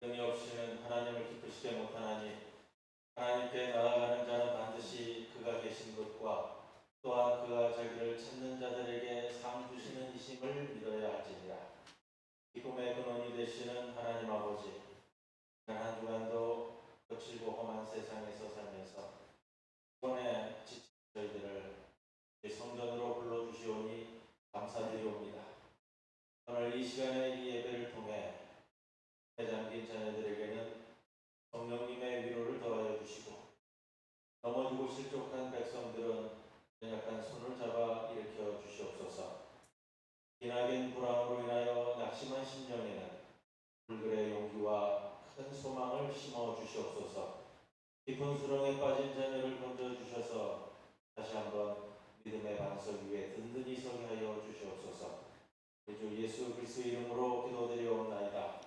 능력 없이는 하나님을 기쁘시게 못하나니 하나님께 나아가는 자는 반드시 그가 계신 것과 또한 그가 자기를 찾는 자들에게 상 주시는 이심을 믿어야 할지니라. 기쁨의 근원이 되시는 하나님 아버지, 한 주간도 거칠고 험한 세상에서 살면서 이번에 지친 저희들을 성전으로 불러주시오니 감사드리옵니다. 오늘 이 시간에 이 예배를 통해 잠긴 자녀들에게는 성령님의 위로를 더하여 주시고 넘어지고 실족한 백성들은 연약한 손을 잡아 일으켜 주시옵소서. 기나긴 불안으로 인하여 낙심한 심령에는 불길의 용기와 큰 소망을 심어 주시옵소서. 깊은 수렁에 빠진 자녀를 건져 주셔서 다시 한번 믿음의 반석 위에 든든히 서게 하여 주시옵소서. 우리 주 예수 그리스도의 이름으로 기도드리옵나이다.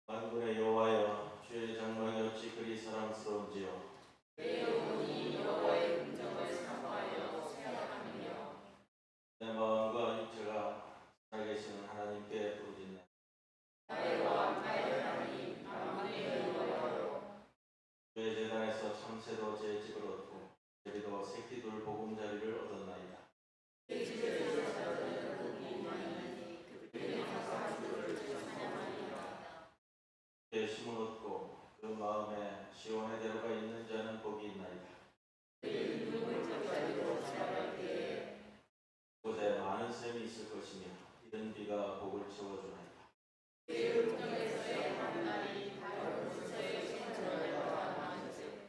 만군의 여호와여, 주의 장막이 어찌 그리 사랑스러운지요. 내 영혼이 여호와의 음성을 사모하여 생각하며 내 마음과 육체가 살아계시는 하나님께 부르짖네. 나의 왕 나의 하나님 만군의 여호와여, 주의 제단에서 참새도 제 집을 얻고 제비도 새끼돌 보금자리를 얻었나이다. 내 집에서 자들은 복이 있나니 그들의 가사주를 찬양하리라. 주의 심을 얻고 그 마음에 시온의 대로가 있는 자는 복이 있나이다. 그의 눈을 적자리로 자랄 때에 곳에 많은 샘이 있을 것이며 이른 비가 복을 채워주나이다. 그의 음성에서의 한 날이 다른 순서의 신전을 바라보는지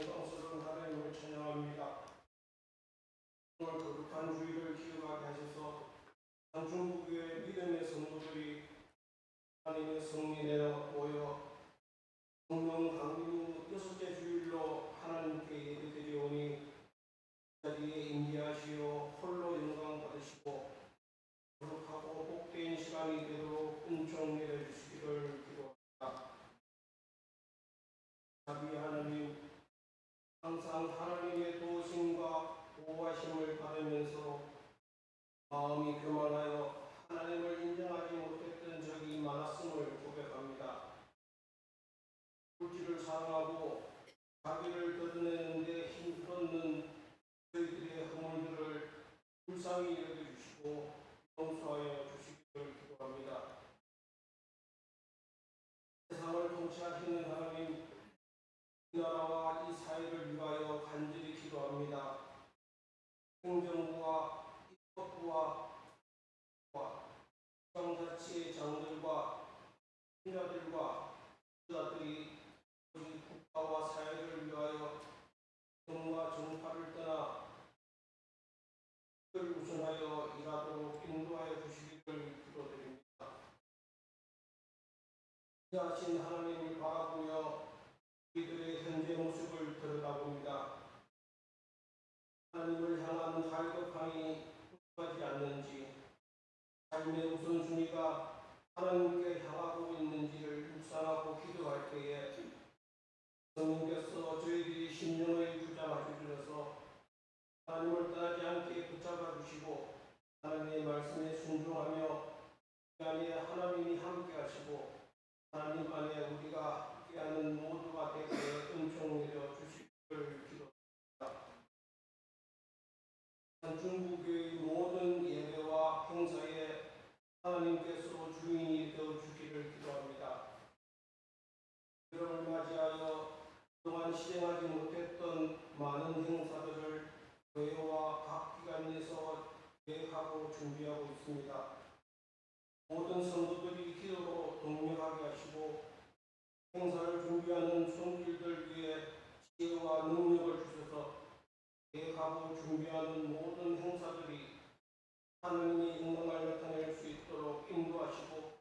영광스러운 하나님을 찬양합니다. 오늘 거룩한 주일을 기억하게 하셔서 장충부교의 믿음의 성도들이 하나님의 성민에 모여 성령 강림 6째 주일로 하나님께 예배드리오니 자리에 임재하시어 홀로 영광 받으시고 거룩하고 복된 시간이 되도록 은총 내려주시기를 기도합니다. 자비 하나님, 항상 하나님의 도우심과 보호하심을 받으면서 마음이 교만하여 하나님을 인정하지 못했던 적이 많았음을 고백합니다. 물질을 사랑하고 자기를 드러내는데 힘없는 저희들의 허물들을 불쌍히 여겨주시고 용서하여 주시기를 기도합니다. 세상을 통치하시는 하나님, 이 나라와 이 사회를 위하여 간절히 기도합니다. 행정부와 입법부와 지방자치의 장들과 신자들과 지자들이 오직 국가와 사회를 위하여 정과 정파를 떠나 그를 우선하여 일하도록 인도하여 주시기를 기도드립니다. 인자하신 하나님을 바라보며 우리들의 현재 모습을 들여다봅니다. 하나님을 향한 갈급함이 부족하지 않는지, 삶의 우선순위가 하나님께 향하고 있는지를 묵상하고 기도할 때에 성령께서 저희들이 심령을 붙잡아 주셔서 하나님을 떠나지 않게 붙잡아 주시고 하나님의 말씀에 순종하며 그 안에 하나님이 함께 하시고 하나님 안에 우리가 함께하는 모두가 되게 은총 내려 주시기를 기도합니다. 장충부교의 모든 예배와 행사에 하나님께서 주인이 되어 주기를 기도합니다. 여름을 맞이하여 그동안 실행하지 못했던 많은 행사들을 교회와 각 기관에서 계획하고 준비하고 있습니다. 모든 성도들이 기도로 동력하게 하시고 행사를 준비하는 손길들 위해 지혜와 능력을 주셔서 계획하고 준비하는 모든 행사들이 하나님의 영광을 나타낼 수 있도록 인도하시고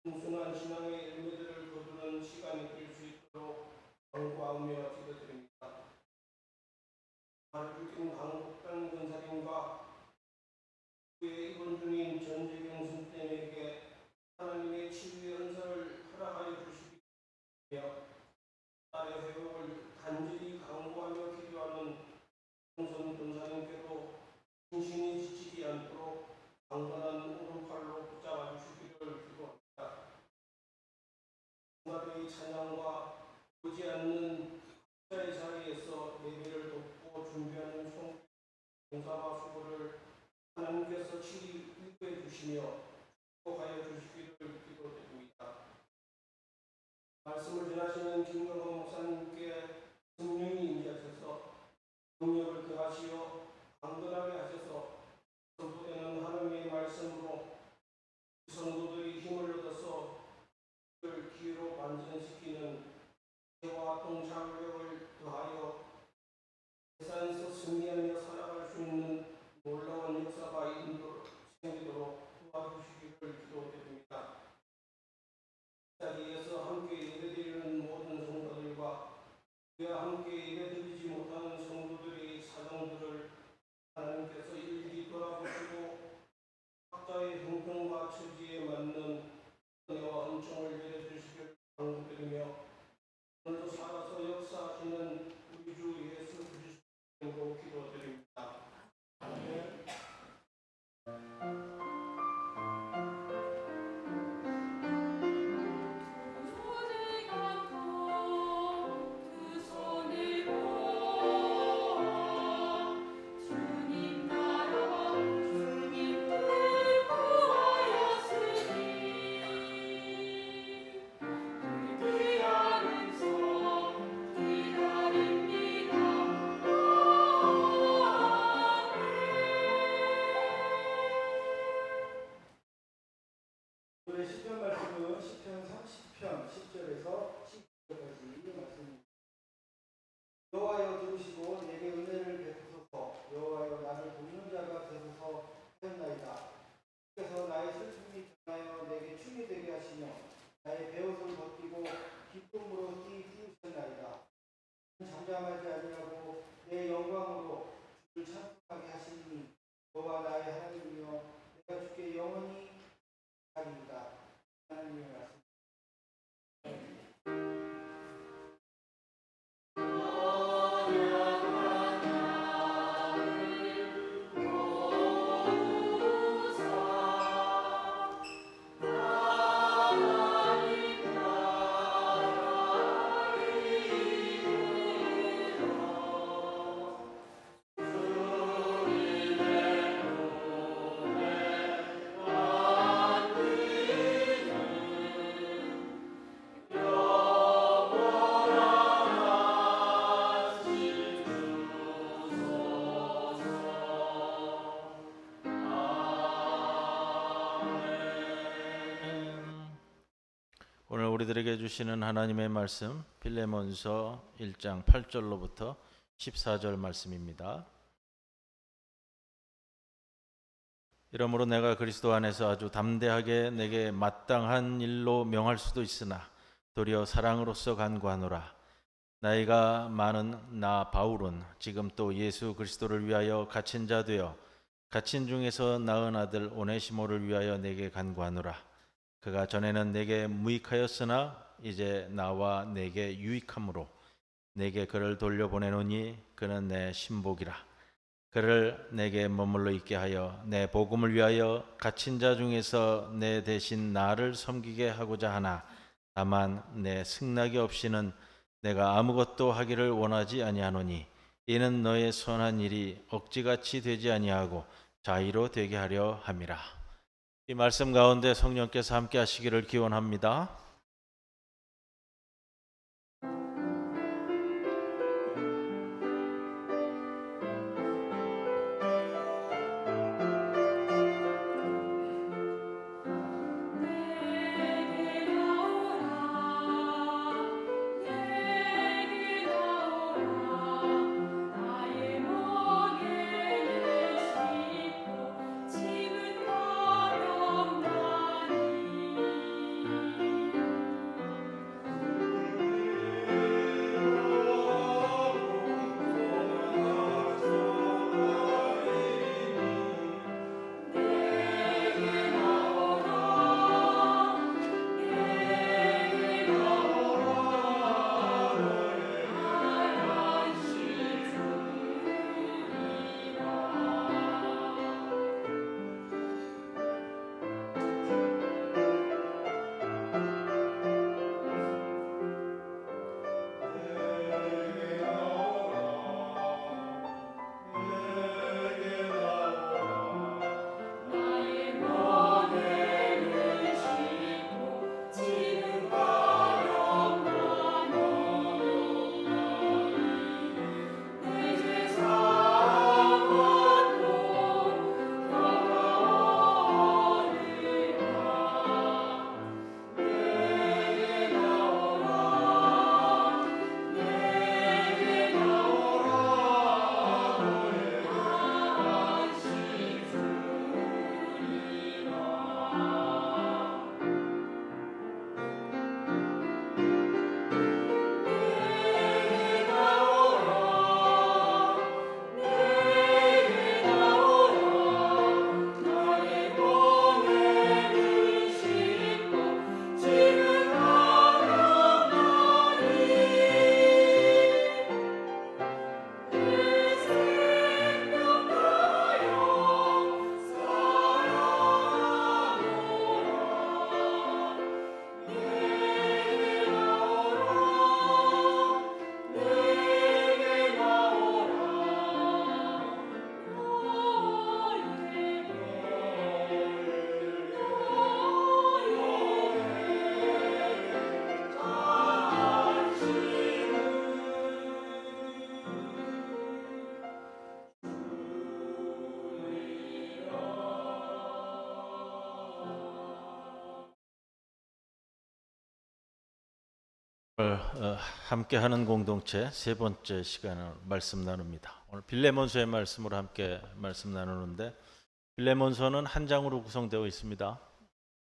풍성한 신앙의 열매들을 거두는 시간이 될 수 있도록 간구하며 기도드립니다. 하루길경 강북당 권사님과 그의 입원 중인 전재경 선생님에게 하나님의 치유의 은사를 허락하여 주시며 딸의 회복을 간절히 간구하며 기도하는 홍선 권사님께도 신신이 지치지 않도록 강건한 오른팔로 붙잡아 주시기를 기도합니다. 주말의 찬양과 보지 않는 자의 자리에서 예배를 돕고 준비하는 봉사와 수고를 하나님께서 친히 인도해 주시며 축복하여 주시기를 기도드립니다. 말씀을 전하시는 김경호 목사님께 성령이 임재하셔서 능력을 더하시어 강건하게 하셔서 선포되는 하나님의 말씀으로 성도들이 힘을 얻어서 그를 기회로 반전시키는 해와 동창력을 더하여 세상에서 승리하며 살아갈 수 있는 놀라운 역사가 생기도록 도와주시기를 기도드립니다. 이 자리에서 함께 예배드리는 모든 성도들과 그와 함께 예배드리지 못하는 성도들의 사정들을 하나님께서 일일이 돌아보시고 각자의 형편과 처지에 맞는 은혜와 은총을 내려주시기를 간구드리며 오늘도 살아서 역사하시는 우리 주 예수 그리스도로 기도드립니다. 아멘. 손을 감고 그 손을 잠잠하지 아니하고 내 영광으로 주를 찬송하게 하시니 너와 나의 하나님이여 내가 주께 영원히 기다립니다. 하나님의 말씀. 오늘 우리들에게 주시는 하나님의 말씀 빌레몬서 1장 8절로부터 14절 말씀입니다. 이러므로 내가 그리스도 안에서 아주 담대하게 내게 마땅한 일로 명할 수도 있으나 도리어 사랑으로서 간구하노라. 나이가 많은 나 바울은 지금 또 예수 그리스도를 위하여 갇힌 자 되어 갇힌 중에서 낳은 아들 오네시모를 위하여 내게 간구하노라. 그가 전에는 내게 무익하였으나 이제 나와 내게 유익함으로 내게 그를 돌려보내노니 그는 내 신복이라. 그를 내게 머물러 있게 하여 내 복음을 위하여 갇힌 자 중에서 내 대신 나를 섬기게 하고자 하나 다만 내 승낙이 없이는 내가 아무것도 하기를 원하지 아니하노니 이는 너의 선한 일이 억지같이 되지 아니하고 자의로 되게 하려 함이라. 이 말씀 가운데 성령께서 함께 하시기를 기원합니다. 함께하는 공동체 세 번째 시간을 말씀 나눕니다. 오늘 빌레몬서의 말씀으로 함께 말씀 나누는데 빌레몬서는 한 장으로 구성되어 있습니다.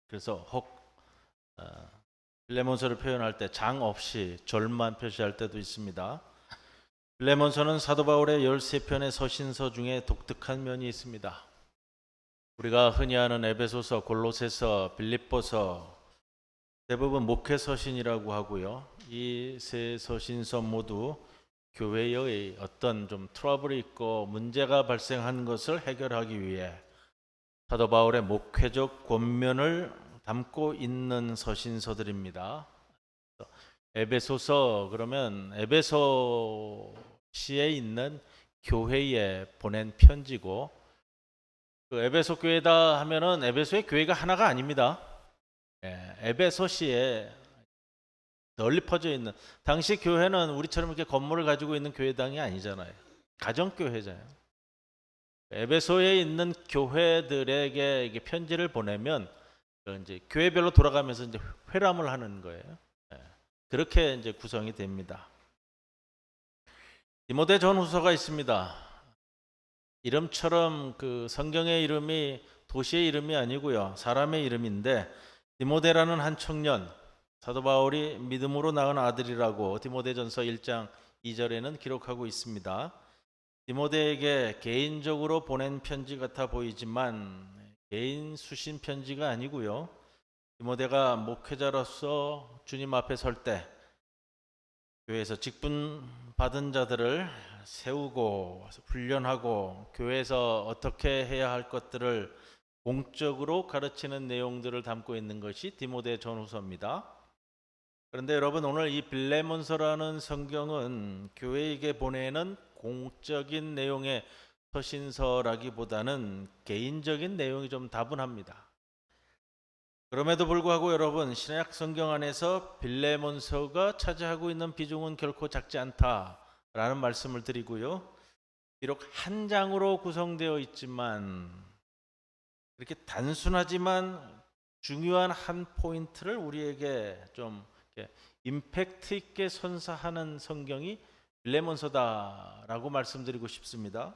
그래서 빌레몬서를 표현할 때 장 없이 절만 표시할 때도 있습니다. 빌레몬서는 사도 바울의 13편의 서신서 중에 독특한 면이 있습니다. 우리가 흔히 아는 에베소서, 골로새서, 빌립보서 대부분 목회 서신이라고 하고요. 이 세 서신서 모두 교회의 어떤 좀 트러블이 있고 문제가 발생한 것을 해결하기 위해 사도 바울의 목회적 권면을 담고 있는 서신서들입니다. 에베소서 그러면 에베소시에 있는 교회에 보낸 편지고, 그 에베소 교회다 하면은 에베소의 교회가 하나가 아닙니다. 에베소시에 널리 퍼져 있는, 당시 교회는 우리처럼 이렇게 건물을 가지고 있는 교회당이 아니잖아요. 가정교회잖아요. 에베소에 있는 교회들에게 이게 편지를 보내면 이제 교회별로 돌아가면서 이제 회람을 하는 거예요. 그렇게 이제 구성이 됩니다. 디모데 전후서가 있습니다. 이름처럼 그 성경의 이름이 도시의 이름이 아니고요, 사람의 이름인데, 디모데라는 한 청년, 사도 바울이 믿음으로 낳은 아들이라고 디모데전서 1장 2절에는 기록하고 있습니다. 디모데에게 개인적으로 보낸 편지 같아 보이지만 개인 수신 편지가 아니고요, 디모데가 목회자로서 주님 앞에 설 때 교회에서 직분 받은 자들을 세우고 훈련하고 교회에서 어떻게 해야 할 것들을 공적으로 가르치는 내용들을 담고 있는 것이 디모데 전후서입니다. 그런데 여러분, 오늘 이 빌레몬서라는 성경은 교회에게 보내는 공적인 내용의 서신서라기보다는 개인적인 내용이 좀 다분합니다. 그럼에도 불구하고 여러분, 신약 성경 안에서 빌레몬서가 차지하고 있는 비중은 결코 작지 않다라는 말씀을 드리고요. 비록 한 장으로 구성되어 있지만 이렇게 단순하지만 중요한 한 포인트를 우리에게 좀 이렇게 임팩트 있게 선사하는 성경이 빌레몬서다라고 말씀드리고 싶습니다.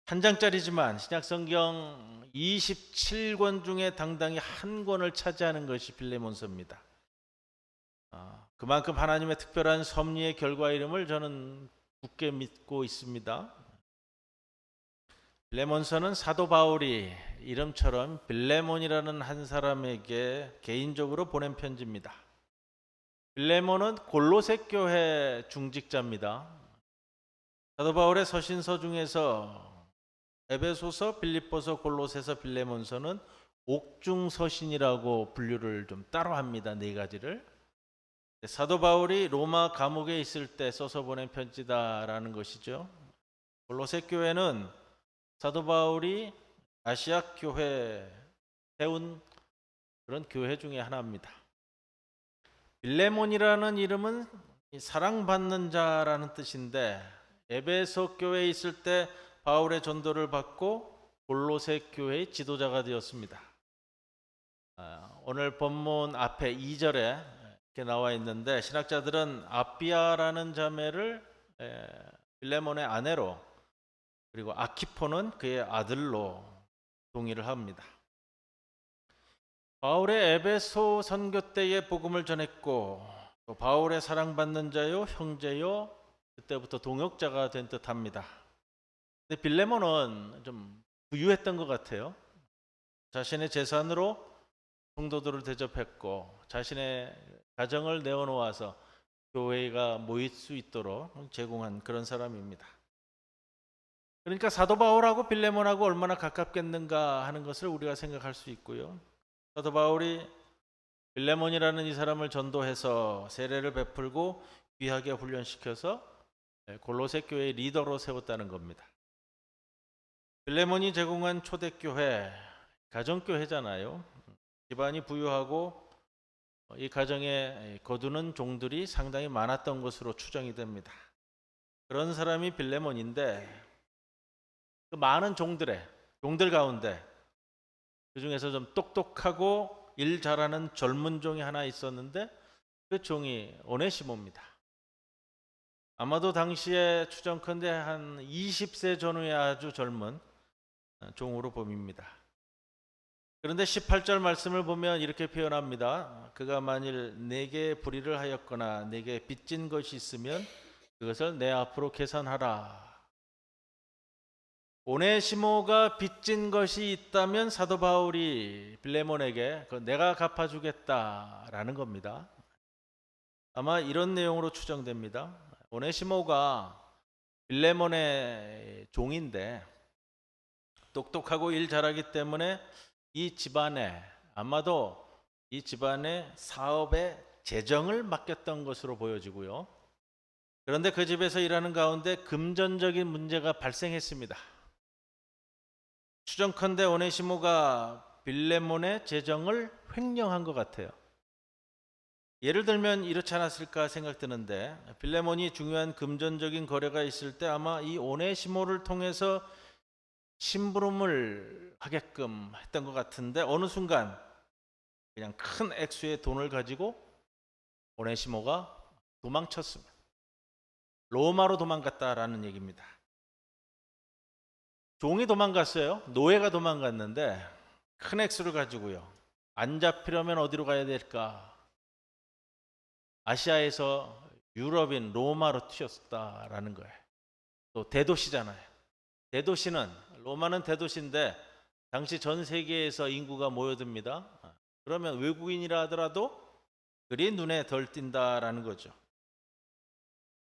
한 장짜리지만 신약 성경 27권 중에 당당히 한 권을 차지하는 것이 빌레몬서입니다. 그만큼 하나님의 특별한 섭리의 결과임을 저는 굳게 믿고 있습니다. 빌레몬서는 사도 바울이 이름처럼 빌레몬이라는 한 사람에게 개인적으로 보낸 편지입니다. 빌레몬은 골로새 교회 중직자입니다. 사도 바울의 서신서 중에서 에베소서, 빌립보서, 골로새서, 빌레몬서는 옥중서신이라고 분류를 좀 따로 합니다. 네 가지를. 사도 바울이 로마 감옥에 있을 때 써서 보낸 편지다라는 것이죠. 골로새 교회는 사도 바울이 아시아 교회 세운 그런 교회 중에 하나입니다. 빌레몬이라는 이름은 사랑받는 자라는 뜻인데, 에베소 교회에 있을 때 바울의 전도를 받고 골로새 교회의 지도자가 되었습니다. 오늘 본문 앞에 2절에 이렇게 나와 있는데, 신학자들은 아비아라는 자매를 빌레몬의 아내로, 그리고 아키포는 그의 아들로 동의를 합니다. 바울의 에베소 선교 때에 복음을 전했고, 또 바울의 사랑받는 자요 형제요, 그때부터 동역자가 된 듯합니다. 근데 빌레몬은 좀 부유했던 것 같아요. 자신의 재산으로 성도들을 대접했고 자신의 가정을 내어놓아서 교회가 모일 수 있도록 제공한 그런 사람입니다. 그러니까 사도 바울하고 빌레몬하고 얼마나 가깝겠는가 하는 것을 우리가 생각할 수 있고요. 사도 바울이 빌레몬이라는 이 사람을 전도해서 세례를 베풀고 귀하게 훈련시켜서 골로새 교회의 리더로 세웠다는 겁니다. 빌레몬이 제공한 초대교회, 가정교회잖아요. 집안이 부유하고 이 가정에 거두는 종들이 상당히 많았던 것으로 추정이 됩니다. 그런 사람이 빌레몬인데, 그 많은 종들 가운데 그 중에서 좀 똑똑하고 일 잘하는 젊은 종이 하나 있었는데, 그 종이 오네시모입니다. 아마도 당시에 추정컨대 한 20세 전후의 아주 젊은 종으로 봅니다. 그런데 18절 말씀을 보면 이렇게 표현합니다. 그가 만일 내게 불의를 하였거나 내게 빚진 것이 있으면 그것을 내 앞으로 계산하라. 오네시모가 빚진 것이 있다면 사도 바울이 빌레몬에게 내가 갚아주겠다라는 겁니다. 아마 이런 내용으로 추정됩니다. 오네시모가 빌레몬의 종인데 똑똑하고 일 잘하기 때문에 이 집안에 아마도 이 집안의 사업의 재정을 맡겼던 것으로 보여지고요. 그런데 그 집에서 일하는 가운데 금전적인 문제가 발생했습니다. 추정컨대 오네시모가 빌레몬의 재정을 횡령한 것 같아요. 예를 들면 이렇지 않았을까 생각되는데 빌레몬이 중요한 금전적인 거래가 있을 때 아마 이 오네시모를 통해서 심부름을 하게끔 했던 것 같은데 어느 순간 그냥 큰 액수의 돈을 가지고 오네시모가 도망쳤습니다. 로마로 도망갔다라는 얘기입니다. 종이 도망갔어요. 노예가 도망갔는데 큰 액수를 가지고요. 안 잡히려면 어디로 가야 될까? 아시아에서 유럽인 로마로 튀었다라는 거예요. 또 대도시잖아요. 대도시는 로마는 대도시인데 당시 전 세계에서 인구가 모여듭니다. 그러면 외국인이라 하더라도 그리 눈에 덜 띈다라는 거죠.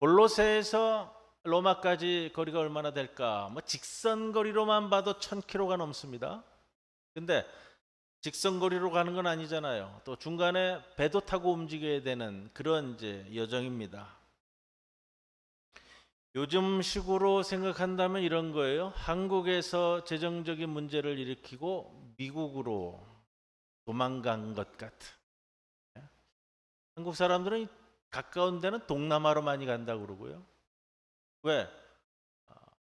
골로새에서 로마까지 거리가 얼마나 될까? 직선 거리로만 봐도 1000km가 넘습니다. 근데 직선 거리로 가는 건 아니잖아요. 또 중간에 배도 타고 움직여야 되는 그런 이제 여정입니다. 요즘 식으로 생각한다면 이런 거예요. 한국에서 재정적인 문제를 일으키고 미국으로 도망간 것 같은. 한국 사람들은 가까운 데는 동남아로 많이 간다고 그러고요. 왜?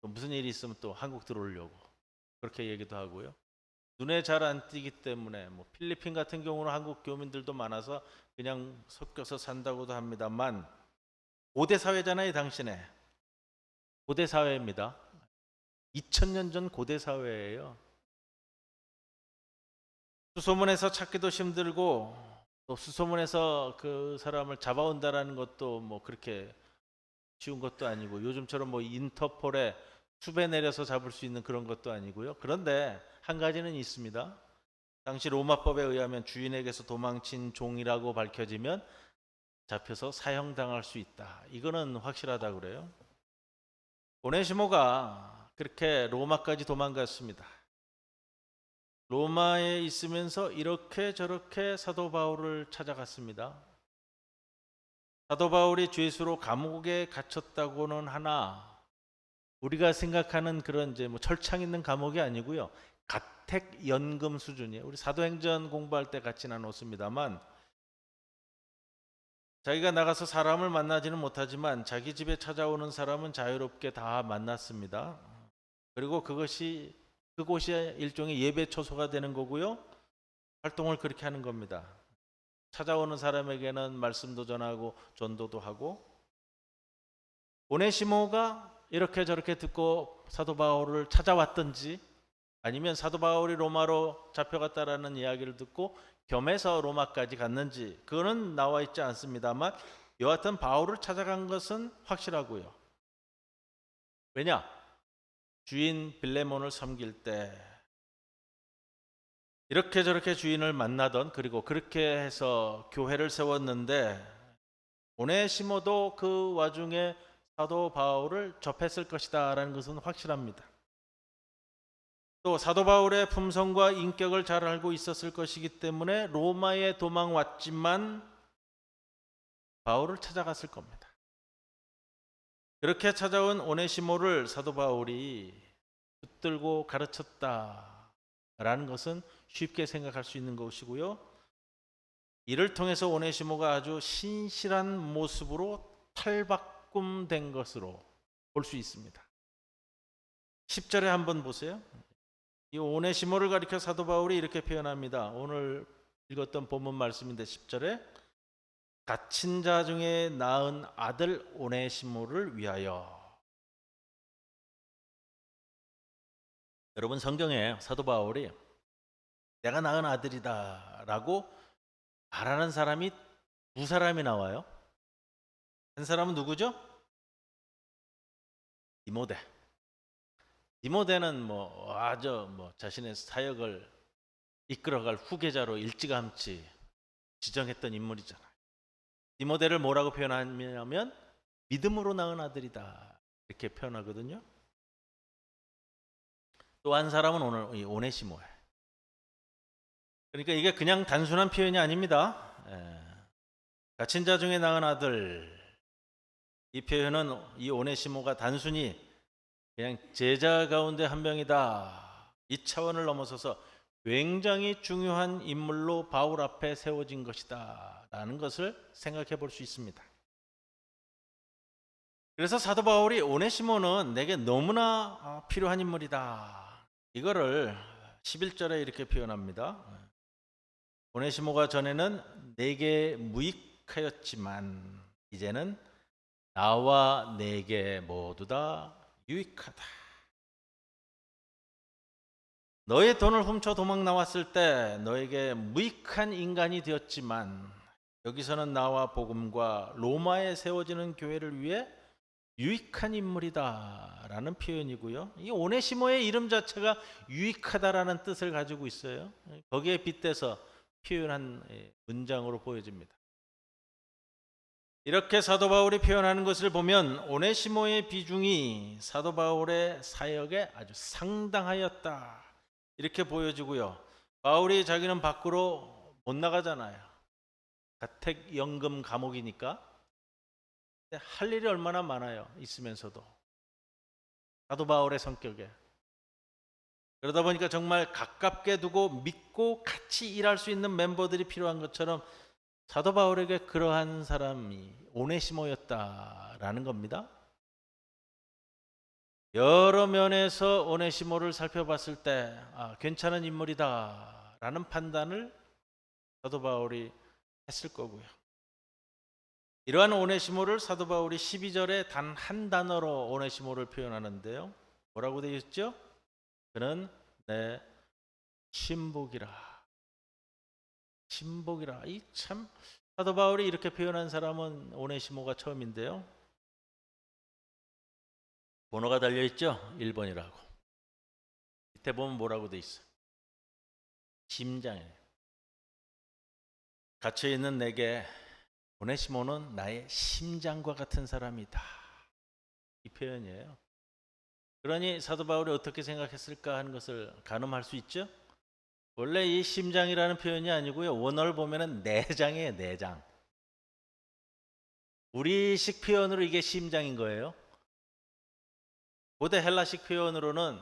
무슨 일이 있으면 또 한국 들어오려고 그렇게 얘기도 하고요. 눈에 잘 안 띄기 때문에 필리핀 같은 경우는 한국 교민들도 많아서 그냥 섞여서 산다고도 합니다만 고대 사회잖아요. 당신의 고대 사회입니다. 2000년 전 고대 사회예요. 수소문에서 찾기도 힘들고 또 수소문에서 그 사람을 잡아온다라는 것도 그렇게 쉬운 것도 아니고 요즘처럼 인터폴에 숲에 내려서 잡을 수 있는 그런 것도 아니고요. 그런데 한 가지는 있습니다. 당시 로마법에 의하면 주인에게서 도망친 종이라고 밝혀지면 잡혀서 사형당할 수 있다. 이거는 확실하다 그래요. 오네시모가 그렇게 로마까지 도망갔습니다. 로마에 있으면서 이렇게 저렇게 사도 바울을 찾아갔습니다. 사도 바울이 죄수로 감옥에 갇혔다고는 하나 우리가 생각하는 그런 이제 철창 있는 감옥이 아니고요. 가택연금 수준이에요. 우리 사도행전 공부할 때 같이 나눴습니다만 자기가 나가서 사람을 만나지는 못하지만 자기 집에 찾아오는 사람은 자유롭게 다 만났습니다. 그리고 그것이 그곳이 일종의 예배 처소가 되는 거고요. 활동을 그렇게 하는 겁니다. 찾아오는 사람에게는 말씀도 전하고 전도도 하고 오네시모가 이렇게 저렇게 듣고 사도 바울을 찾아왔든지 아니면 사도 바울이 로마로 잡혀갔다라는 이야기를 듣고 겸해서 로마까지 갔는지 그거는 나와 있지 않습니다만 여하튼 바울을 찾아간 것은 확실하고요. 왜냐? 주인 빌레몬을 섬길 때 이렇게 저렇게 주인을 만나던 그리고 그렇게 해서 교회를 세웠는데 오네시모도 그 와중에 사도 바울을 접했을 것이다 라는 것은 확실합니다. 또 사도 바울의 품성과 인격을 잘 알고 있었을 것이기 때문에 로마에 도망왔지만 바울을 찾아갔을 겁니다. 그렇게 찾아온 오네시모를 사도 바울이 붙들고 가르쳤다라는 것은 쉽게 생각할 수 있는 것이고요. 이를 통해서 오네시모가 아주 신실한 모습으로 탈바꿈된 것으로 볼 수 있습니다. 10절에 한번 보세요. 이 오네시모를 가리켜 사도 바울이 이렇게 표현합니다. 오늘 읽었던 본문 말씀인데 10절에 갇힌 자 중에 낳은 아들 오네시모를 위하여. 여러분 성경에 사도 바울이 내가 낳은 아들이다 라고 말하는 사람이 두 사람이 나와요. 한 사람은 누구죠? 디모데는 아주 자신의 사역을 이끌어갈 후계자로 일찌감치 지정했던 인물이잖아요. 디모데를 뭐라고 표현하냐면 믿음으로 낳은 아들이다 이렇게 표현하거든요. 또 한 사람은 오늘 이 오네시모예요. 그러니까 이게 그냥 단순한 표현이 아닙니다. 갇힌 자 중에 낳은 아들, 이 표현은 이 오네시모가 단순히 그냥 제자 가운데 한 명이다 이 차원을 넘어서서 굉장히 중요한 인물로 바울 앞에 세워진 것이다 라는 것을 생각해 볼 수 있습니다. 그래서 사도 바울이 오네시모는 내게 너무나 필요한 인물이다 이거를 11절에 이렇게 표현합니다. 오네시모가 전에는 내게 무익하였지만 이제는 나와 내게 모두 다 유익하다. 너의 돈을 훔쳐 도망 나왔을 때 너에게 무익한 인간이 되었지만 여기서는 나와 복음과 로마에 세워지는 교회를 위해 유익한 인물이다 라는 표현이고요. 이 오네시모의 이름 자체가 유익하다라는 뜻을 가지고 있어요. 거기에 빗대서 표현한 문장으로 보여집니다. 이렇게 사도 바울이 표현하는 것을 보면 오네시모의 비중이 사도 바울의 사역에 아주 상당하였다 이렇게 보여지고요. 바울이 자기는 밖으로 못 나가잖아요. 가택연금 감옥이니까. 할 일이 얼마나 많아요. 있으면서도. 사도 바울의 성격에. 그러다 보니까 정말 가깝게 두고 믿고 같이 일할 수 있는 멤버들이 필요한 것처럼 사도 바울에게 그러한 사람이 오네시모였다라는 겁니다. 여러 면에서 오네시모를 살펴봤을 때 괜찮은 인물이다라는 판단을 사도 바울이 했을 거고요. 이러한 오네시모를 사도 바울이 12절에 단 한 단어로 오네시모를 표현하는데요. 뭐라고 되어 있죠? 그는 내 신복이라. 신복이라. 이 참 사도 바울이 이렇게 표현한 사람은 오네시모가 처음인데요. 번호가 달려 있죠? 1번이라고. 밑에 보면 뭐라고 돼 있어? 심장이에요. 갇혀 있는 내게 오네시모는 나의 심장과 같은 사람이다. 이 표현이에요. 그러니 사도 바울이 어떻게 생각했을까 하는 것을 가늠할 수 있죠? 원래 이 심장이라는 표현이 아니고요. 원어를 보면은 내장이에요, 내장. 우리식 표현으로 이게 심장인 거예요. 고대 헬라식 표현으로는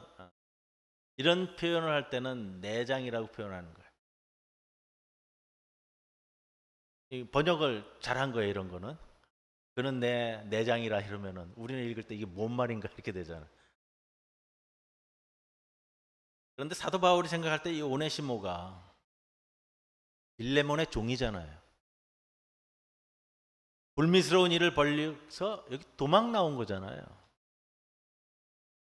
이런 표현을 할 때는 내장이라고 표현하는 거예요. 번역을 잘한 거예요, 이런 거는. 그는 내 내장이라 이러면은 우리는 읽을 때 이게 뭔 말인가 이렇게 되잖아요. 그런데 사도 바울이 생각할 때 이 오네시모가 빌레몬의 종이잖아요. 불미스러운 일을 벌려서 여기 도망 나온 거잖아요.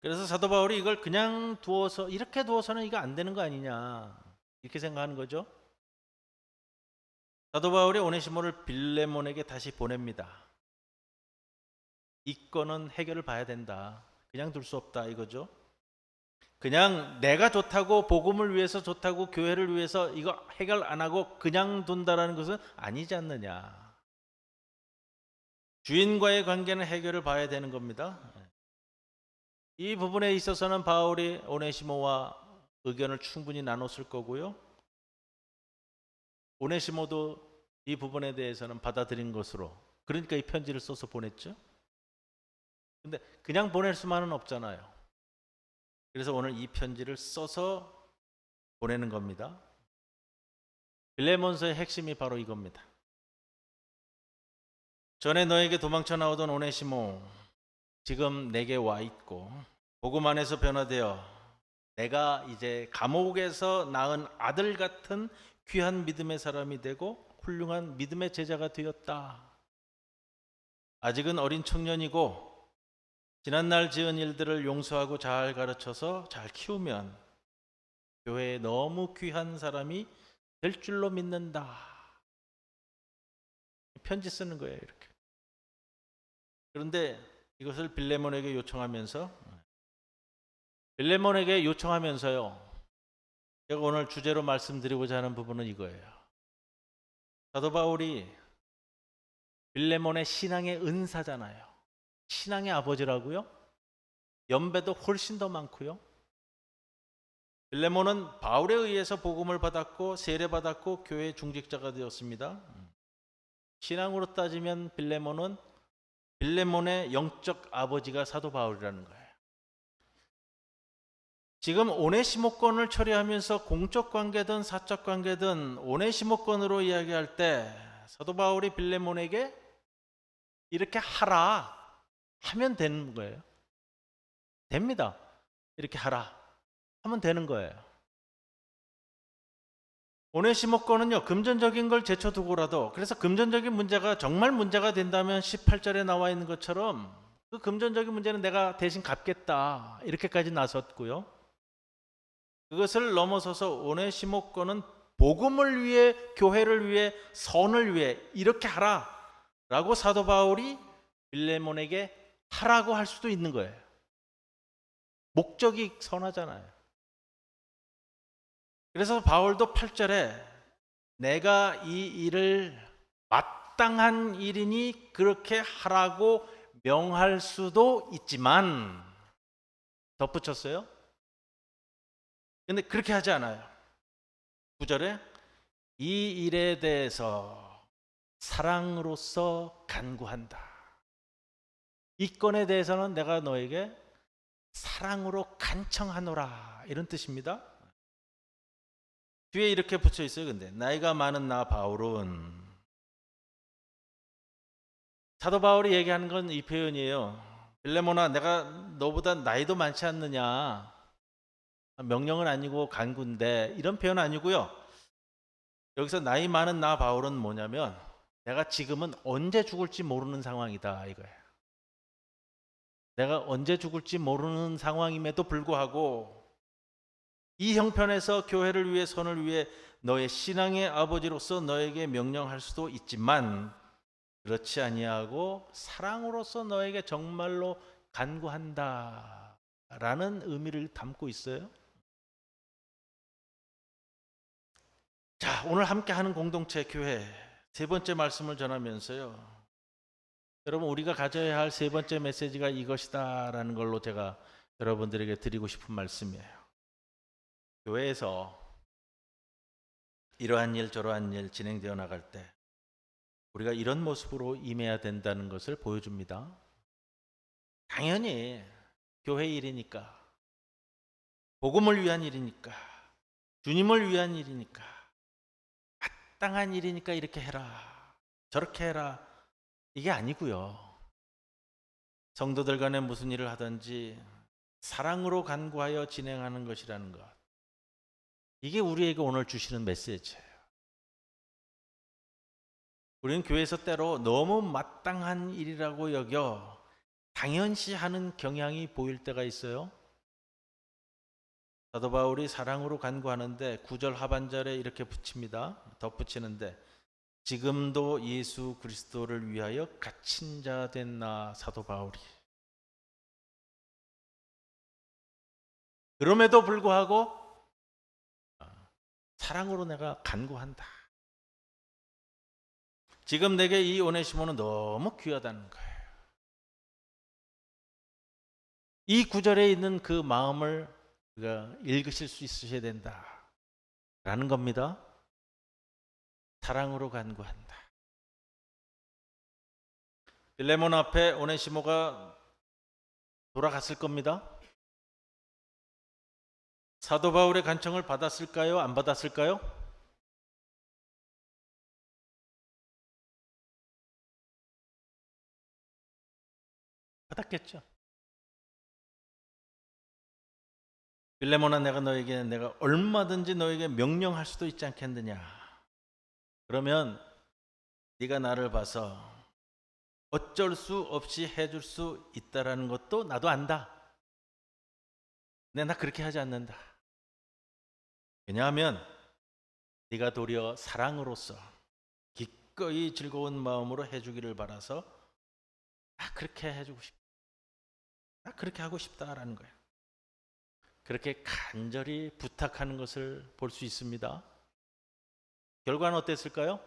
그래서 사도 바울이 이걸 그냥 두어서 이렇게 두어서는 이거 안 되는 거 아니냐 이렇게 생각하는 거죠. 사도 바울이 오네시모를 빌레몬에게 다시 보냅니다. 이 건은 해결을 봐야 된다. 그냥 둘 수 없다 이거죠. 그냥 내가 좋다고 복음을 위해서 좋다고 교회를 위해서 이거 해결 안 하고 그냥 둔다라는 것은 아니지 않느냐. 주인과의 관계는 해결을 봐야 되는 겁니다. 이 부분에 있어서는 바울이 오네시모와 의견을 충분히 나눴을 거고요. 오네시모도 이 부분에 대해서는 받아들인 것으로 그러니까 이 편지를 써서 보냈죠. 근데 그냥 보낼 수만은 없잖아요. 그래서 오늘 이 편지를 써서 보내는 겁니다. 빌레몬서의 핵심이 바로 이겁니다. 전에 너에게 도망쳐 나오던 오네시모 지금 내게 와 있고 복음 안에서 변화되어 내가 이제 감옥에서 낳은 아들 같은 귀한 믿음의 사람이 되고 훌륭한 믿음의 제자가 되었다. 아직은 어린 청년이고 지난날 지은 일들을 용서하고 잘 가르쳐서 잘 키우면 교회에 너무 귀한 사람이 될 줄로 믿는다. 편지 쓰는 거예요, 이렇게. 그런데 이것을 빌레몬에게 요청하면서요. 제가 오늘 주제로 말씀드리고자 하는 부분은 이거예요. 사도 바울이 빌레몬의 신앙의 은사잖아요. 신앙의 아버지라고요. 연배도 훨씬 더 많고요. 빌레몬은 바울에 의해서 복음을 받았고 세례받았고 교회 중직자가 되었습니다. 신앙으로 따지면 빌레몬의 영적 아버지가 사도 바울이라는 거예요. 지금 오네시모권을 처리하면서 공적 관계든 사적 관계든 오네시모권으로 이야기할 때 사도 바울이 빌레몬에게 이렇게 하라 하면 되는 거예요. 됩니다. 이렇게 하라 하면 되는 거예요. 오네시모권은요, 금전적인 걸 제쳐두고라도, 그래서 금전적인 문제가 정말 문제가 된다면 18절에 나와 있는 것처럼 그 금전적인 문제는 내가 대신 갚겠다 이렇게까지 나섰고요. 그것을 넘어서서 오네시모권은 복음을 위해, 교회를 위해, 선을 위해 이렇게 하라 라고 사도 바울이 빌레몬에게 하라고 할 수도 있는 거예요. 목적이 선하잖아요. 그래서 바울도 8절에 내가 이 일을 마땅한 일이니 그렇게 하라고 명할 수도 있지만 덧붙였어요. 근데 그렇게 하지 않아요. 9절에 이 일에 대해서 사랑으로서 간구한다. 이 건에 대해서는 내가 너에게 사랑으로 간청하노라 이런 뜻입니다. 뒤에 이렇게 붙여 있어요. 근데 나이가 많은 나 바울은, 사도 바울이 얘기하는 건 이 표현이에요. 빌레몬아, 내가 너보다 나이도 많지 않느냐, 명령은 아니고 간구인데, 이런 표현 아니고요. 여기서 나이 많은 나 바울은 뭐냐면 내가 지금은 언제 죽을지 모르는 상황이다 이거예요. 내가 언제 죽을지 모르는 상황임에도 불구하고 이 형편에서 교회를 위해, 선을 위해 너의 신앙의 아버지로서 너에게 명령할 수도 있지만 그렇지 아니하고 사랑으로서 너에게 정말로 간구한다 라는 의미를 담고 있어요. 자, 오늘 함께 하는 공동체 교회 세 번째 말씀을 전하면서요, 여러분, 우리가 가져야 할 세 번째 메시지가 이것이다 라는 걸로 제가 여러분들에게 드리고 싶은 말씀이에요. 교회에서 이러한 일 저러한 일 진행되어 나갈 때 우리가 이런 모습으로 임해야 된다는 것을 보여줍니다. 당연히 교회 일이니까, 복음을 위한 일이니까, 주님을 위한 일이니까, 마땅한 일이니까 이렇게 해라 저렇게 해라 이게 아니고요. 성도들 간에 무슨 일을 하든지 사랑으로 간구하여 진행하는 것이라는 것, 이게 우리에게 오늘 주시는 메시지예요. 우리는 교회에서 때로 너무 마땅한 일이라고 여겨 당연시하는 경향이 보일 때가 있어요. 사도 바울이 사랑으로 간구하는데 9절 하반절에 이렇게 붙입니다. 덧붙이는데 지금도 예수 그리스도를 위하여 갇힌 자 된 나 사도 바울이, 그럼에도 불구하고 사랑으로 내가 간구한다. 지금 내게 이 오네시모는 너무 귀하다는 거예요. 이 구절에 있는 그 마음을 우리가 읽으실 수 있으셔야 된다라는 겁니다. 사랑으로 간구한다. 빌레몬 앞에 오네시모가 돌아갔을 겁니다. 사도 바울의 간청을 받았을까요? 안 받았을까요? 받았겠죠. 빌레몬아, 내가 얼마든지 너에게 명령할 수도 있지 않겠느냐. 그러면 네가 나를 봐서 어쩔 수 없이 해줄 수 있다라는 것도 나도 안다. 근데 나 그렇게 하지 않는다. 왜냐하면 네가 도리어 사랑으로서 기꺼이 즐거운 마음으로 해주기를 바라서 나 그렇게 해주고 싶다. 그렇게 하고 싶다라는 거예요. 그렇게 간절히 부탁하는 것을 볼 수 있습니다. 결과는 어땠을까요?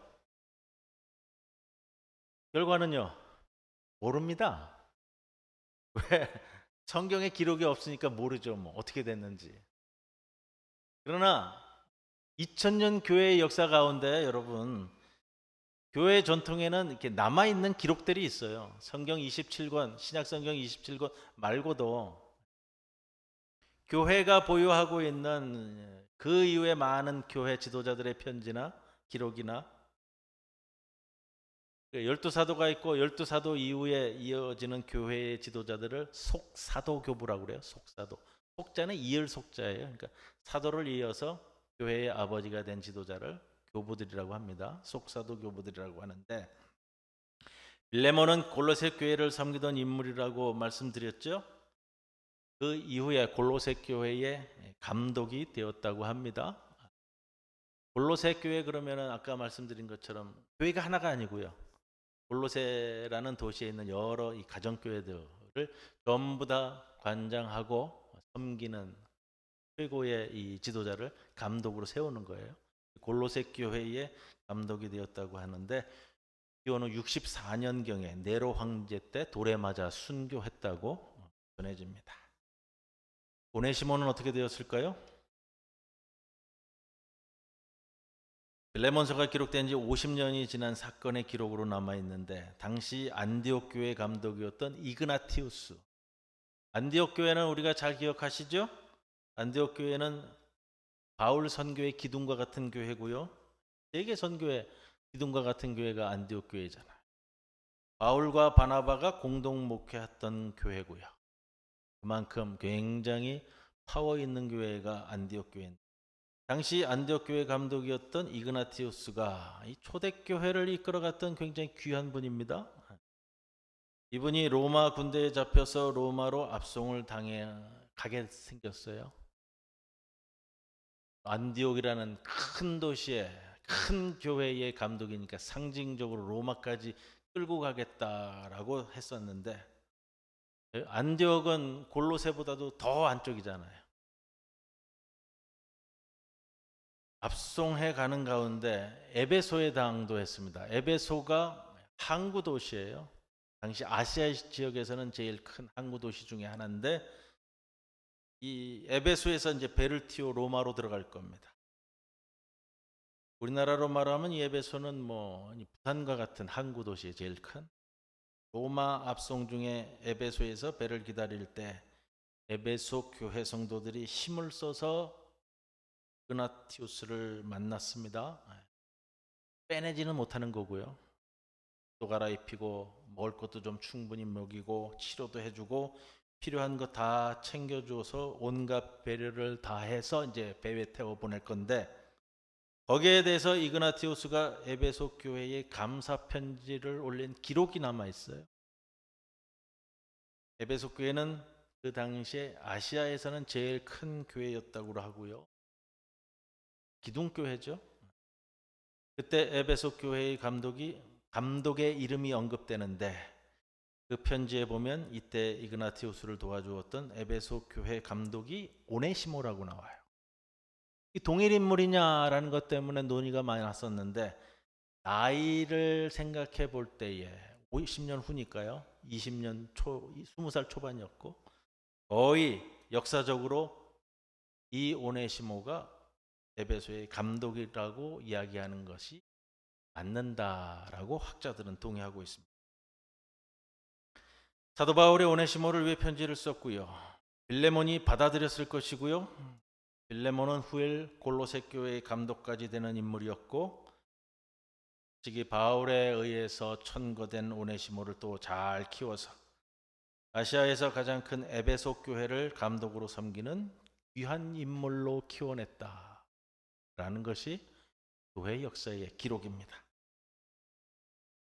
결과는요, 모릅니다. 왜? 성경에 기록이 없으니까 모르죠. 뭐 어떻게 됐는지. 그러나 2000년 교회의 역사 가운데 여러분, 교회 전통에는 이렇게 남아있는 기록들이 있어요. 성경 27권, 신약성경 27권 말고도 교회가 보유하고 있는 그 이후에 많은 교회 지도자들의 편지나 기록이나 12사도가 있고 12사도 이후에 이어지는 교회의 지도자들을 속사도교부라고 그래요. 속사도. 속자는 이을 속자예요. 그러니까 사도를 이어서 교회의 아버지가 된 지도자를 교부들이라고 합니다. 속사도 교부들이라고 하는데, 빌레몬은 골로새 교회를 섬기던 인물이라고 말씀드렸죠. 그 이후에 골로새 교회의 감독이 되었다고 합니다. 골로새 교회 그러면은 아까 말씀드린 것처럼 교회가 하나가 아니고요. 골로새라는 도시에 있는 여러 이 가정교회들을 전부 다 관장하고 섬기는 최고의 이 지도자를 감독으로 세우는 거예요. 골로새 교회의 감독이 되었다고 하는데, 기원후 64년경에 네로 황제 때 돌에 맞아 순교했다고 전해집니다. 오네시모는 어떻게 되었을까요? 빌레몬서가 기록된 지 50년이 지난 사건의 기록으로 남아있는데, 당시 안디옥 교회 감독이었던 이그나티우스. 안디옥 교회는 우리가 잘 기억하시죠? 안디옥 교회는 바울 선교의 기둥과 같은 교회고요. 세계 선교의 기둥과 같은 교회가 안디옥 교회잖아요. 바울과 바나바가 공동 목회했던 교회고요. 그만큼 굉장히 파워 있는 교회가 안디옥 교회인데, 당시 안디옥 교회 감독이었던 이그나티우스가 이 초대교회를 이끌어갔던 굉장히 귀한 분입니다. 이분이 로마 군대에 잡혀서 로마로 압송을 당해 가게 생겼어요. 안디옥이라는 큰 도시에 큰 교회의 감독이니까 상징적으로 로마까지 끌고 가겠다라고 했었는데, 안디옥은 골로새보다도 더 안쪽이잖아요. 압송해 가는 가운데 에베소에 당도했습니다. 에베소가 항구 도시예요. 당시 아시아 지역에서는 제일 큰 항구 도시 중에 하나인데, 이 에베소에서 이제 배를 튀어 로마로 들어갈 겁니다. 우리나라로 말하면 이 에베소는 뭐 부산과 같은 항구 도시의 제일 큰. 로마 압송 중에 에베소에서 배를 기다릴 때 에베소 교회 성도들이 힘을 써서 이그나티우스를 만났습니다. 빼내지는 못하는 거고요. 또 갈아입히고 먹을 것도 좀 충분히 먹이고 치료도 해주고 필요한 거 다 챙겨줘서 온갖 배려를 다 해서 이제 배에 태워 보낼 건데, 거기에 대해서 이그나티우스가 에베소 교회에 감사 편지를 올린 기록이 남아 있어요. 에베소 교회는 그 당시에 아시아에서는 제일 큰 교회였다고 하고요. 기둥교회죠. 그때 에베소 교회의 감독의 이름이 언급되는데, 그 편지에 보면 이때 이그나티우스를 도와주었던 에베소 교회 감독이 오네시모라고 나와요. 이 동일 인물이냐라는 것 때문에 논의가 많이 났었는데, 나이를 생각해 볼 때에 50년 후니까요. 20살 초반이었고, 거의 역사적으로 이 오네시모가 에베소의 감독이라고 이야기하는 것이 맞는다라고 학자들은 동의하고 있습니다. 사도 바울이 오네시모를 위해 편지를 썼고요. 빌레몬이 받아들였을 것이고요. 빌레몬은 후에 골로새 교회의 감독까지 되는 인물이었고, 즉 바울에 의해서 천거된 오네시모를 또 잘 키워서 아시아에서 가장 큰 에베소 교회를 감독으로 섬기는 귀한 인물로 키워냈다라는 것이 교회 역사의 기록입니다.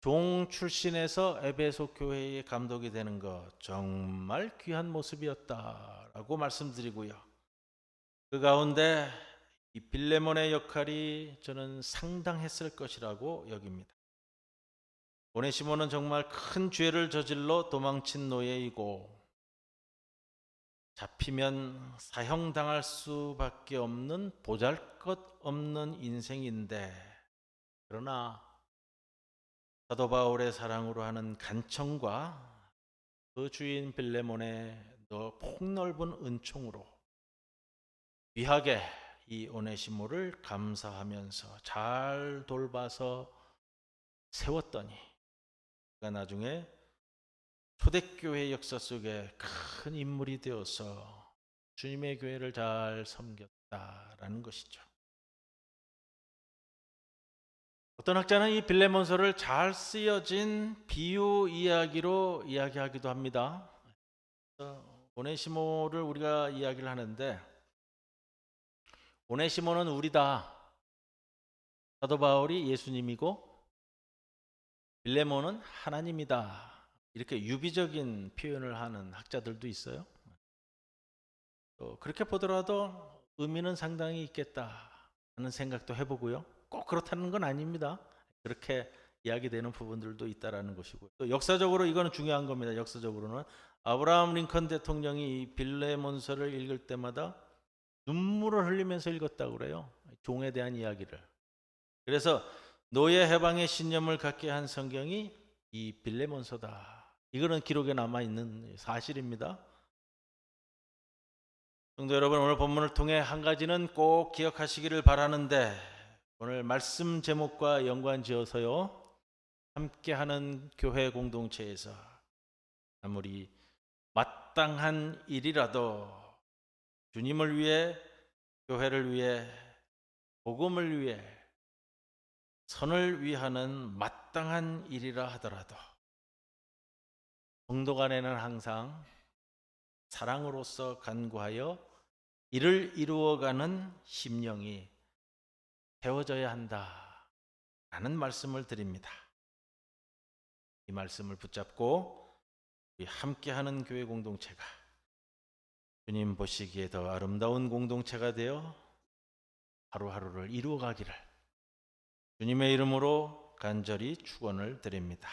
종 출신에서 에베소 교회의 감독이 되는 것 정말 귀한 모습이었다라고 말씀드리고요. 그 가운데 이 빌레몬의 역할이 저는 상당했을 것이라고 여깁니다. 오네시모는 정말 큰 죄를 저질러 도망친 노예이고, 잡히면 사형당할 수밖에 없는 보잘것없는 인생인데, 그러나 사도 바울의 사랑으로 하는 간청과 그 주인 빌레몬의 폭넓은 은총으로 귀하게 이 오네시모를 감사하면서 잘 돌봐서 세웠더니 그가 나중에 초대교회 역사 속에 큰 인물이 되어서 주님의 교회를 잘 섬겼다라는 것이죠. 어떤 학자는 이 빌레몬서를 잘 쓰여진 비유 이야기로 이야기하기도 합니다. 오네시모를 우리가 이야기를 하는데, 오네시모는 우리다. 사도 바울이 예수님이고 빌레몬은 하나님이다. 이렇게 유비적인 표현을 하는 학자들도 있어요. 또 그렇게 보더라도 의미는 상당히 있겠다 하는 생각도 해보고요. 꼭 그렇다는 건 아닙니다. 그렇게 이야기되는 부분들도 있다라는 것이고요. 또 역사적으로 이거는 중요한 겁니다. 역사적으로는 아브라함 링컨 대통령이 이 빌레몬서를 읽을 때마다 눈물을 흘리면서 읽었다고 그래요. 종에 대한 이야기를. 그래서 노예 해방의 신념을 갖게 한 성경이 이 빌레몬서다. 이거는 기록에 남아있는 사실입니다. 성도 여러분, 오늘 본문을 통해 한 가지는 꼭 기억하시기를 바라는데, 오늘 말씀 제목과 연관지어서요, 함께하는 교회 공동체에서 아무리 마땅한 일이라도 주님을 위해, 교회를 위해, 복음을 위해, 선을 위하는 마땅한 일이라 하더라도 성도 간에는 항상 사랑으로서 간구하여 이를 이루어가는 심령이 세워져야 한다라는 말씀을 드립니다. 이 말씀을 붙잡고 우리 함께하는 교회 공동체가 주님 보시기에 더 아름다운 공동체가 되어 하루하루를 이루어가기를 주님의 이름으로 간절히 축원을 드립니다.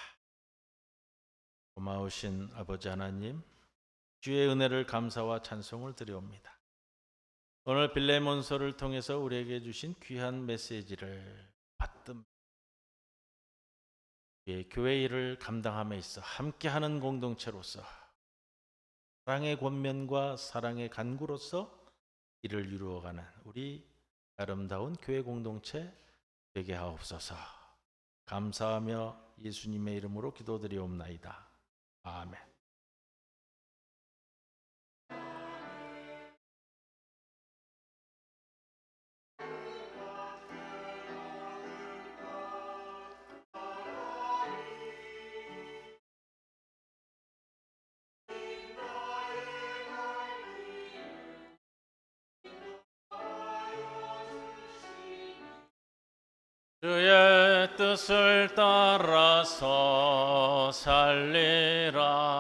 고마우신 아버지 하나님, 주의 은혜를 감사와 찬송을 드려옵니다. 오늘 빌레몬서를 통해서 우리에게 주신 귀한 메시지를 받듭니다. 교회 일을 감당함에 있어 함께하는 공동체로서 사랑의 권면과 사랑의 간구로서 이를 이루어가는 우리 아름다운 교회 공동체 되게 하옵소서. 감사하며 예수님의 이름으로 기도드리옵나이다. 아멘. 주의 뜻을 따라서 살리라.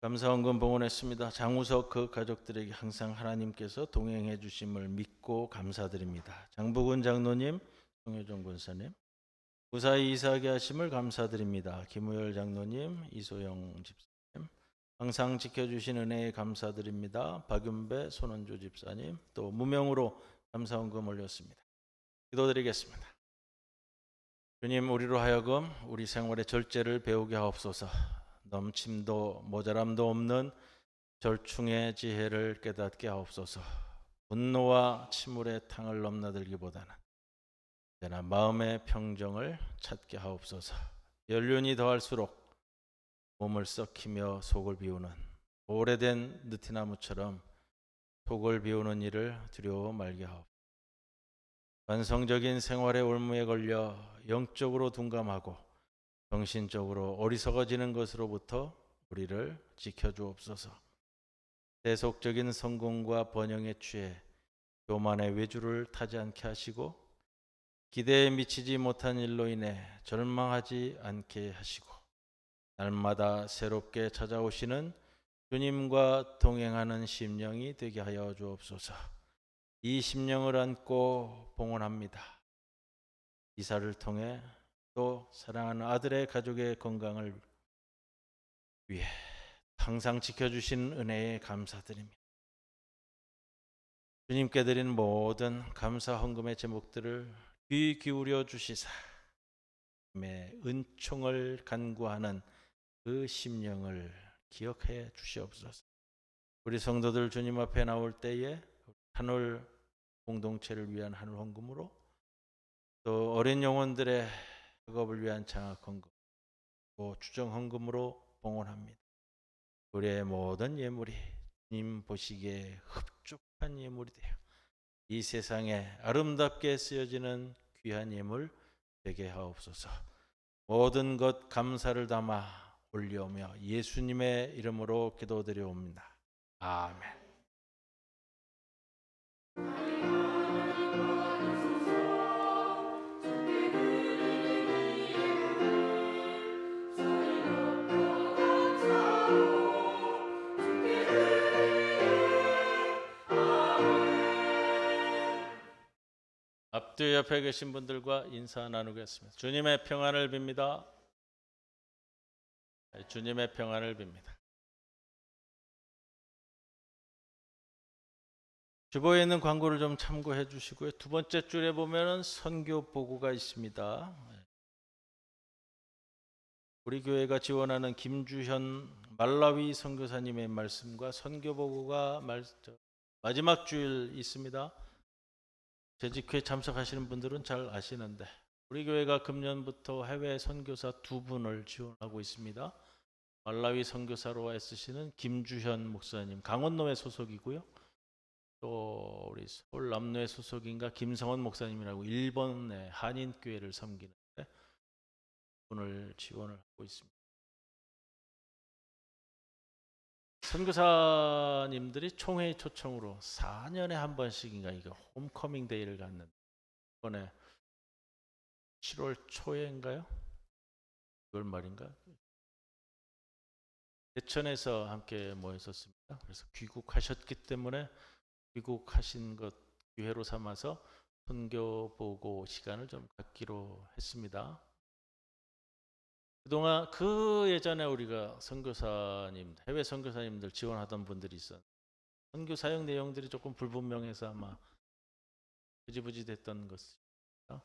감사원금 봉헌했습니다. 장우석 그 가족들에게 항상 하나님께서 동행해 주심을 믿고 감사드립니다. 장부근 장로님, 송효정 권사님, 무사히 이사하게 하심을 감사드립니다. 김우열 장로님, 이소영 집사님, 항상 지켜주신 은혜에 감사드립니다. 박윤배, 손원조 집사님, 또 무명으로 감사원금 올렸습니다. 기도드리겠습니다. 주님, 우리로 하여금 우리 생활의 절제를 배우게 하옵소서. 넘침도 모자람도 없는 절충의 지혜를 깨닫게 하옵소서. 분노와 침울의 탕을 넘나들기보다는 언제나 마음의 평정을 찾게 하옵소서. 연륜이 더할수록 몸을 썩히며 속을 비우는 오래된 느티나무처럼 속을 비우는 일을 두려워 말게 하옵소서. 관성적인 생활의 올무에 걸려 영적으로 둔감하고 정신적으로 어리석어지는 것으로부터 우리를 지켜주옵소서. 세속적인 성공과 번영에 취해 교만의 외주를 타지 않게 하시고 기대에 미치지 못한 일로 인해 절망하지 않게 하시고 날마다 새롭게 찾아오시는 주님과 동행하는 심령이 되게 하여 주옵소서. 이 심령을 안고 봉헌합니다. 이사를 통해 또 사랑하는 아들의 가족의 건강을 위해 항상 지켜주신 은혜에 감사드립니다. 주님께 드린 모든 감사 헌금의 제목들을 귀 기울여 주시사 은총을 간구하는 그 심령을 기억해 주시옵소서. 우리 성도들 주님 앞에 나올 때에 하늘 공동체를 위한 하늘 헌금으로 또 어린 영혼들의 학업을 위한 장학 헌금 또 추정 헌금으로 봉헌합니다. 우리의 모든 예물이 주님 보시기에 흡족한 예물이 되어 이 세상에 아름답게 쓰여지는 귀한 예물 되게 하옵소서. 모든 것 감사를 담아 올려오며 예수님의 이름으로 기도드려옵니다. 아멘. 앞뒤 옆에 계신 분들과 인사 나누겠습니다. 주님의 평안을 빕니다. 주님의 평안을 빕니다. 주보에 있는 광고를 좀 참고해 주시고요. 두 번째 줄에 보면은 선교 보고가 있습니다. 우리 교회가 지원하는 김주현 말라위 선교사님의 말씀과 선교 보고가 마지막 주일 있습니다. 재직회에 참석하시는 분들은 잘 아시는데 우리 교회가 금년부터 해외 선교사 2분을 지원하고 있습니다. 말라위 선교사로 애쓰시는 김주현 목사님, 강원노회 소속이고요. 또 우리 서울 남노회 소속인가 김성원 목사님이라고 일본의 한인교회를 섬기는데 분을 지원을 하고 있습니다. 선교사님들이 총회의 초청으로 4년에 한 번씩인가 이거 홈커밍 데이를 갖는데 이번에 7월 초에인가요? 6월 말인가? 대천에서 함께 모였었습니다. 그래서 귀국하셨기 때문에 귀국하신 것 기회로 삼아서 선교 보고 시간을 좀 갖기로 했습니다. 그동안 그 예전에 우리가 선교사님, 해외 선교사님들 지원하던 분들이 있었는데 선교 사역 내용들이 조금 불분명해서 아마 흐지부지 됐던 것입니다.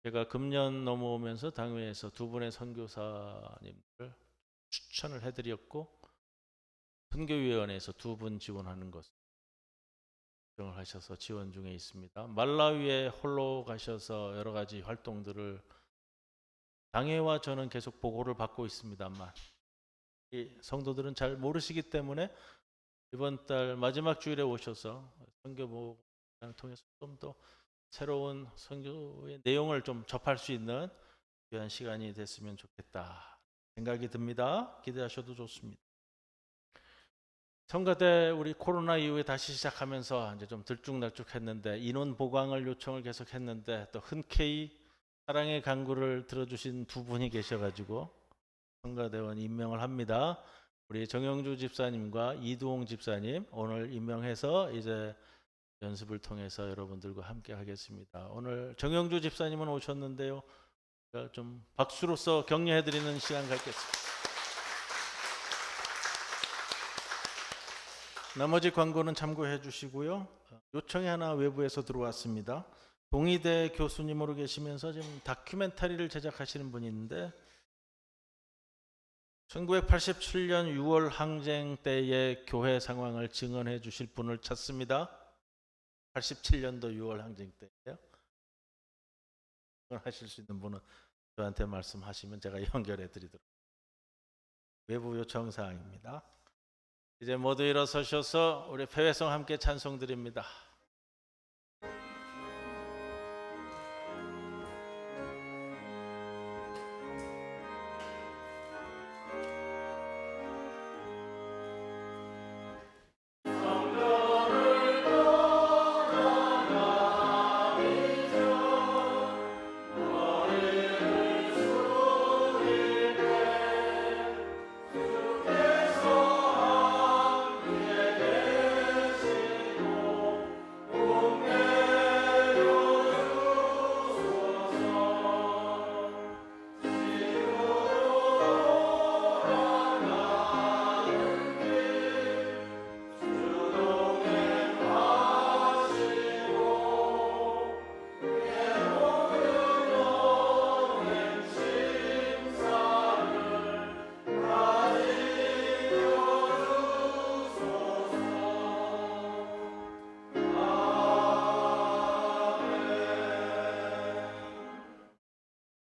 제가 금년 넘어오면서 당회에서 두 분의 선교사님들 추천을 해드렸고 선교위원회에서 2분 지원하는 것을 결정을 하셔서 지원 중에 있습니다. 말라위에 홀로 가셔서 여러 가지 활동들을 당회와 저는 계속 보고를 받고 있습니다만 이 성도들은 잘 모르시기 때문에 이번 달 마지막 주일에 오셔서 선교 보고를 통해서 좀 더 새로운 선교의 내용을 좀 접할 수 있는 귀한 시간이 됐으면 좋겠다 생각이 듭니다. 기대하셔도 좋습니다. 성가대 우리 코로나 이후에 다시 시작하면서 이제 좀 들쭉날쭉했는데 인원 보강을 요청을 계속했는데 또 흔쾌히 사랑의 간구를 들어주신 두 분이 계셔가지고 성가대원 임명을 합니다. 우리 정영주 집사님과 이두홍 집사님 오늘 임명해서 이제 연습을 통해서 여러분들과 함께 하겠습니다. 오늘 정영주 집사님은 오셨는데요. 제가 좀 박수로서 격려해드리는 시간 갖겠습니다. 나머지 광고는 참고해 주시고요. 요청이 하나 외부에서 들어왔습니다. 동의대 교수님으로 계시면서 지금 다큐멘터리를 제작하시는 분이 있는데 1987년 6월 항쟁 때의 교회 상황을 증언해 주실 분을 찾습니다. 87년도 6월 항쟁 때예요. 하실 수 있는 분은 저한테 말씀하시면 제가 연결해 드리도록. 외부 요청 사항입니다. 이제 모두 일어서셔서 우리 패회성 함께 찬송 드립니다.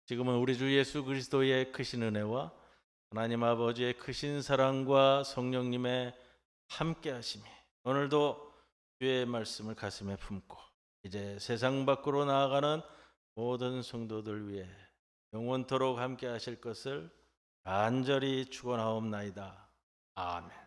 지금은 우리 주 예수 그리스도의 크신 은혜와 하나님 아버지의 크신 사랑과 성령님의 함께 하심이 오늘도 주의 말씀을 가슴에 품고 이제 세상 밖으로 나아가는 모든 성도들 위해 영원토록 함께 하실 것을 간절히 축원하옵나이다. 아멘.